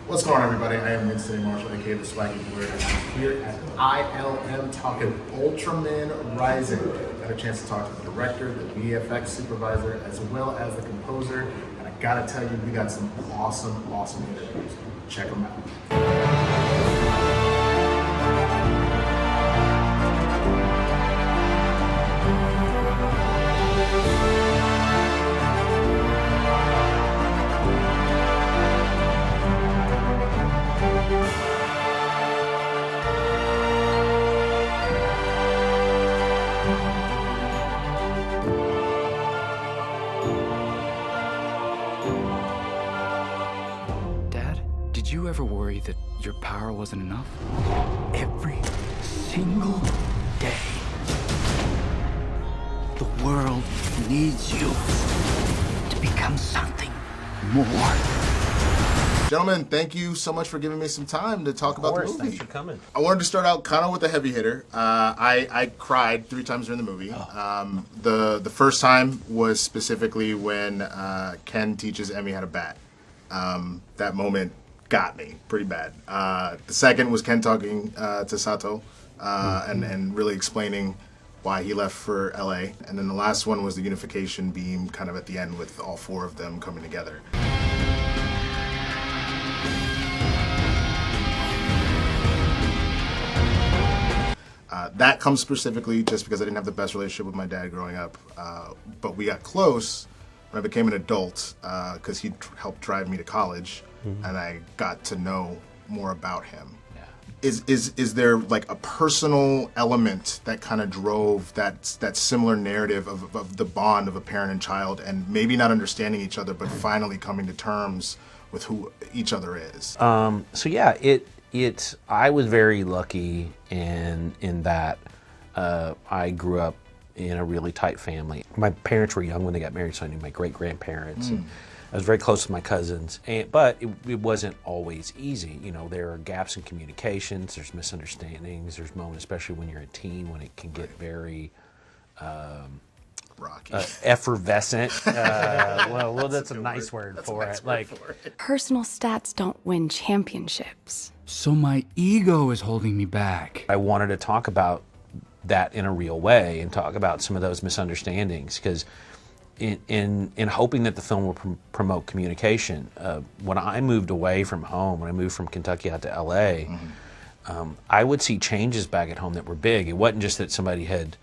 What's going on, everybody? I am Winston Marshall, aka the Swaggy Blur, and I'm here at ILM talking Ultraman Rising. Got a chance to talk to the director, the VFX supervisor, as well as the composer, and I gotta tell you, we got some awesome interviews. Check them out. Did you ever worry that your power wasn't enough? Every single day, the world needs you to become something more. Gentlemen, thank you so much for giving me some time to talk about the movie. Thanks for coming. I wanted to start out kind of with a heavy hitter. I cried 3 times during the movie. The first time was specifically when Ken teaches Emmy how to bat. That moment got me pretty bad. The second was Ken talking to Sato and really explaining why he left for LA. And then the last one was the unification beam kind of at the end with all 4 of them coming together. That comes specifically just because I didn't have the best relationship with my dad growing up. But we got close when I became an adult because he helped drive me to college. And I got to know more about him. Yeah. Is there like a personal element that kind of drove that similar narrative of the bond of a parent and child, and maybe not understanding each other, but finally coming to terms with who each other is? I was very lucky in that I grew up in a really tight family. My parents were young when they got married, so I knew my great-grandparents. And I was very close to my cousins, but it wasn't always easy. You know, there are gaps in communications, there's misunderstandings, there's moments, especially when you're a teen, when it can get very rocky, effervescent. Well, that's a nice word for it. Personal stats don't win championships. So my ego is holding me back. I wanted to talk about that in a real way and talk about some of those misunderstandings, because in hoping that the film will promote communication. When I moved away from home, when I moved from Kentucky out to LA, I would see changes back at home that were big. It wasn't just that somebody had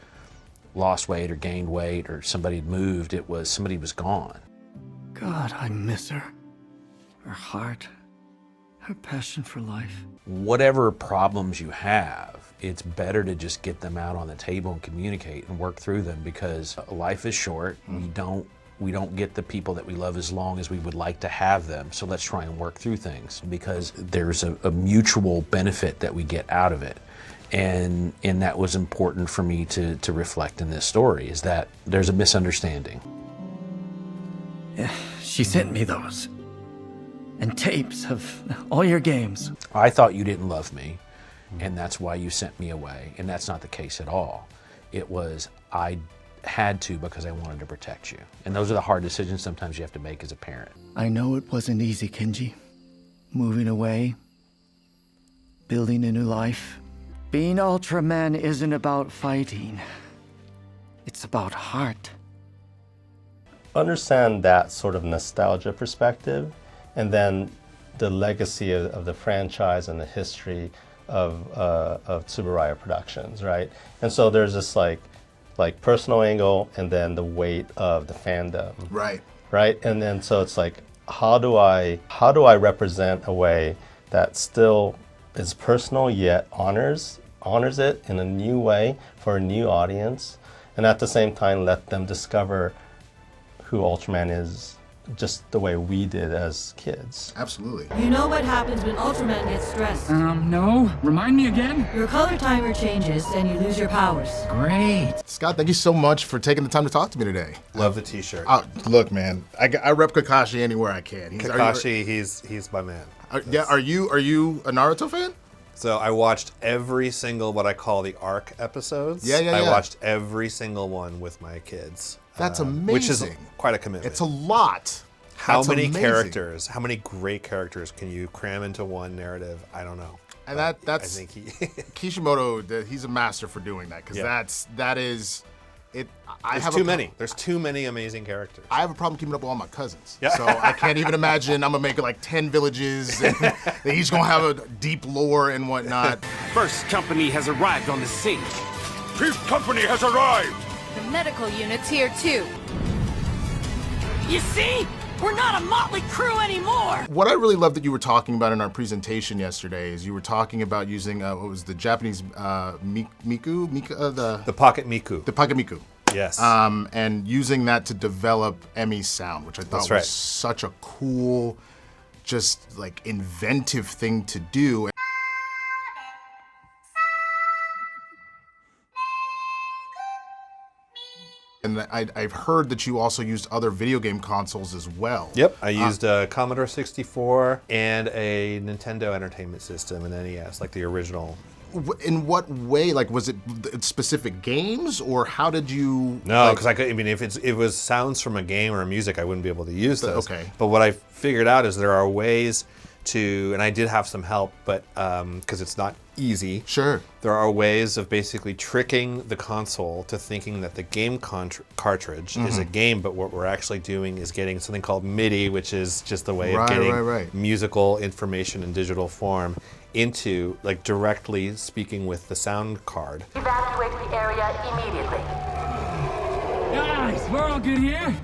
lost weight or gained weight or somebody had moved, it was somebody was gone. God, I miss her. Her heart, her passion for life. Whatever problems you have, it's better to just get them out on the table and communicate and work through them, because life is short. We don't get the people that we love as long as we would like to have them. So let's try and work through things, because there's a mutual benefit that we get out of it. And that was important for me to reflect in this story, is that there's a misunderstanding. Yeah, she sent me those. And tapes of all your games. I thought you didn't love me, and that's why you sent me away. And that's not the case at all. It was, I had to because I wanted to protect you. And those are the hard decisions sometimes you have to make as a parent. I know it wasn't easy, Kenji. Moving away, building a new life. Being Ultraman isn't about fighting. It's about heart. Understand that sort of nostalgia perspective, and then the legacy of the franchise and the history of Tsuburaya Productions, right? And so there's this like personal angle, and then the weight of the fandom, right? And then so it's like, how do I represent a way that still is personal yet honors it in a new way for a new audience, and at the same time let them discover who Ultraman is just the way we did as kids. Absolutely. You know what happens when Ultraman gets stressed? No. Remind me again? Your color timer changes and you lose your powers. Great. Scott, thank you so much for taking the time to talk to me today. Love the t-shirt. Look, man, I rep Kakashi anywhere I can. Kakashi, he's my man. Are you a Naruto fan? So I watched every single what I call the arc episodes. Yeah. I watched every single one with my kids. That's amazing. Which is quite a commitment. It's a lot. How That's many amazing. characters, how many great characters can you cram into one narrative? I don't know. And But that's I think he Kishimoto. He's a master for doing that because Yeah. that is it. There's too many. There's too many amazing characters. I have a problem keeping up with all my cousins. Yeah. So I can't even imagine I'm gonna make like 10 villages and they each gonna have a deep lore and whatnot. First company has arrived on the scene. Fifth company has arrived. The medical unit's here too. You see? We're not a motley crew anymore! What I really loved that you were talking about in our presentation yesterday is you were talking about using what was the Japanese Miku, The Pocket Miku. the Pocket Miku. Yes. And using that to develop Emmy's sound, which I thought That's was right. such a cool, just like inventive thing to do. And I've heard that you also used other video game consoles as well. Yep, I used a Commodore 64 and a Nintendo Entertainment System, an NES, like the original. In what way? Like, was it specific games, or how did you? No, like- because I mean, if it was sounds from a game or music, I wouldn't be able to use those. Okay. But what I figured out is there are ways to, and I did have some help, but because it's not easy. Sure. There are ways of basically tricking the console to thinking that the game cartridge is a game, but what we're actually doing is getting something called MIDI, which is just the way of getting musical information in digital form into, like, directly speaking with the sound card. Evacuate the area immediately. Guys, we're all good here.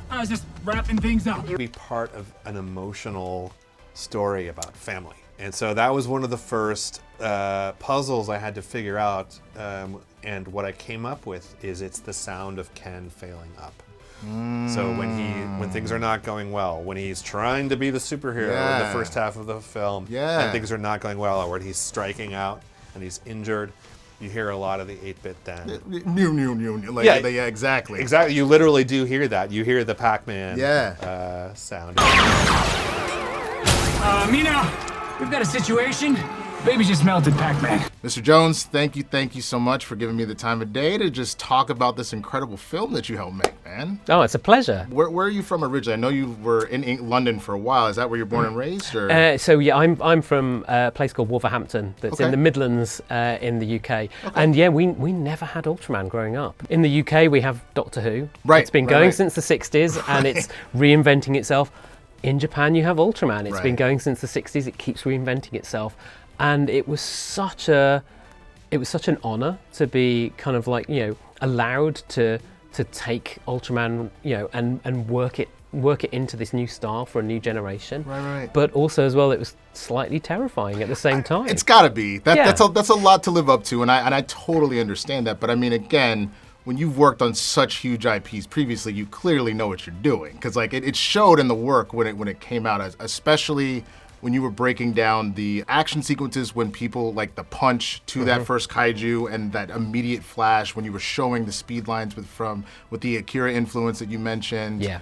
I was just wrapping things up. Be part of an emotional story about family. And so that was one of the first puzzles I had to figure out. And what I came up with is it's the sound of Ken failing up. So when things are not going well, when he's trying to be the superhero in the first half of the film, and things are not going well, or when he's striking out and he's injured, you hear a lot of the 8-bit then. Like, yeah, exactly. Exactly. You literally do hear that. You hear the Pac-Man sound. Mina, we've got a situation. Baby just melted, Pac-Man. Mr. Jones, thank you so much for giving me the time of day to just talk about this incredible film that you helped make, man. Oh, it's a pleasure. Where are you from originally? I know you were in London for a while. Is that where you're born and raised? Or? So yeah, I'm from a place called Wolverhampton that's in the Midlands in the UK. And yeah, we never had Ultraman growing up. In the UK, we have Doctor Who. Right. It's been going since the 60s and it's reinventing itself. In Japan, you have Ultraman. It's been going since the 60s. It keeps reinventing itself. And it was such an honor to be kind of like, allowed to take Ultraman, and work it into this new style for a new generation. Right. But also as well, it was slightly terrifying at the same time. It's gotta be. That's a lot to live up to, and I totally understand that. But I mean, again, when you've worked on such huge IPs previously, you clearly know what you're doing, because like it showed in the work when it came out, especially when you were breaking down the action sequences when people, like the punch to that first kaiju and that immediate flash when you were showing the speed lines with the Akira influence that you mentioned. Yeah.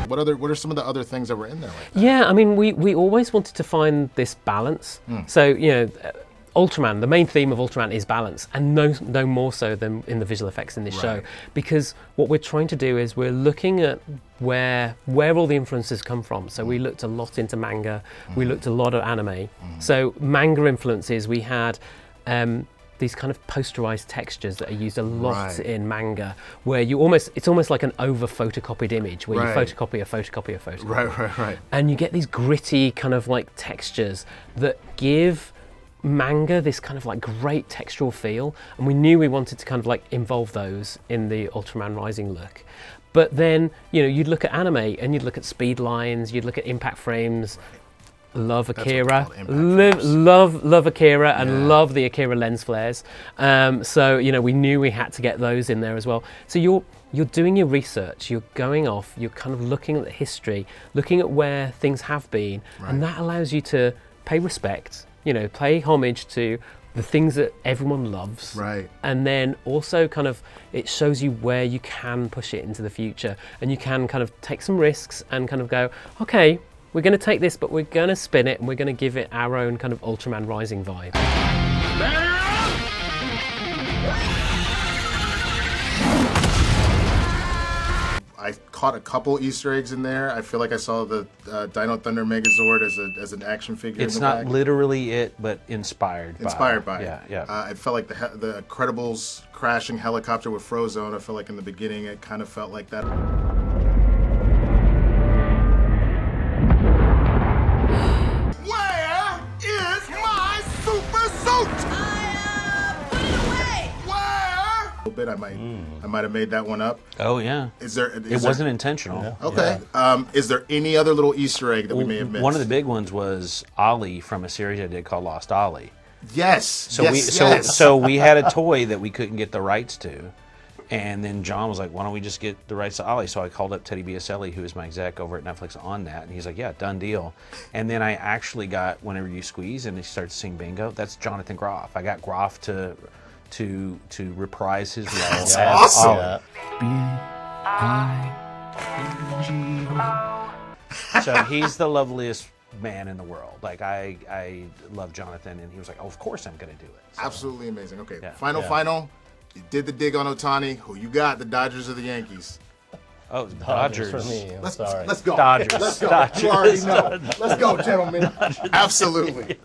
What are some of the other things that were in there like that? Yeah, I mean, we always wanted to find this balance. So, Ultraman, the main theme of Ultraman is balance, and no more so than in the visual effects in this show, because what we're trying to do is we're looking at where all the influences come from. So we looked a lot into manga, we looked a lot at anime. So manga influences, we had these kind of posterized textures that are used a lot in manga, where it's almost like an over photocopied image, where you photocopy a photocopy a photocopy. Right. And you get these gritty kind of like textures that give manga this kind of like great textural feel, and we knew we wanted to kind of like involve those in the Ultraman Rising look. But then, you'd look at anime and you'd look at speed lines, you'd look at impact frames. Love Akira, love Akira, and love the Akira lens flares. So we knew we had to get those in there as well. So you're doing your research, you're going off, you're kind of looking at the history, looking at where things have been, and that allows you to pay respect, pay homage to the things that everyone loves. Right. And then also kind of, it shows you where you can push it into the future, and you can kind of take some risks and kind of go, okay, we're going to take this, but we're going to spin it and we're going to give it our own kind of Ultraman Rising vibe. I caught a couple Easter eggs in there. I feel like I saw the Dino Thunder Megazord as an action figure. It's in the not back. literally it, but inspired by. it. Yeah. I felt like the Incredibles crashing helicopter with Frozone. I felt like in the beginning it kind of felt like that. Where is my super suit? Put it away! Where? A little bit. I might have made that one up. Oh yeah. It wasn't intentional. Yeah. Okay. Is there any other little Easter egg that we may have missed? One of the big ones was Ollie from a series I did called Lost Ollie. Yes. So we had a toy that we couldn't get the rights to, and then John was like, "Why don't we just get the rights to Ollie?" So I called up Teddy Biaselli, who is my exec over at Netflix, on that, and he's like, "Yeah, done deal." And then I actually got Whenever You Squeeze, and he started to sing bingo. That's Jonathan Groff. I got Groff to reprise his role. That's as awesome. Ollie. So he's the loveliest man in the world. Like I love Jonathan, and he was like, "Oh, of course I'm going to do it." So, Absolutely amazing. Okay, Yeah. final. You did the dig on Ohtani. Who you got? The Dodgers or the Yankees? Oh, the Dodgers. For me, I'm Let's sorry. go. Dodgers. Let's go. Dodgers. You already know. Let's go, gentlemen. Absolutely.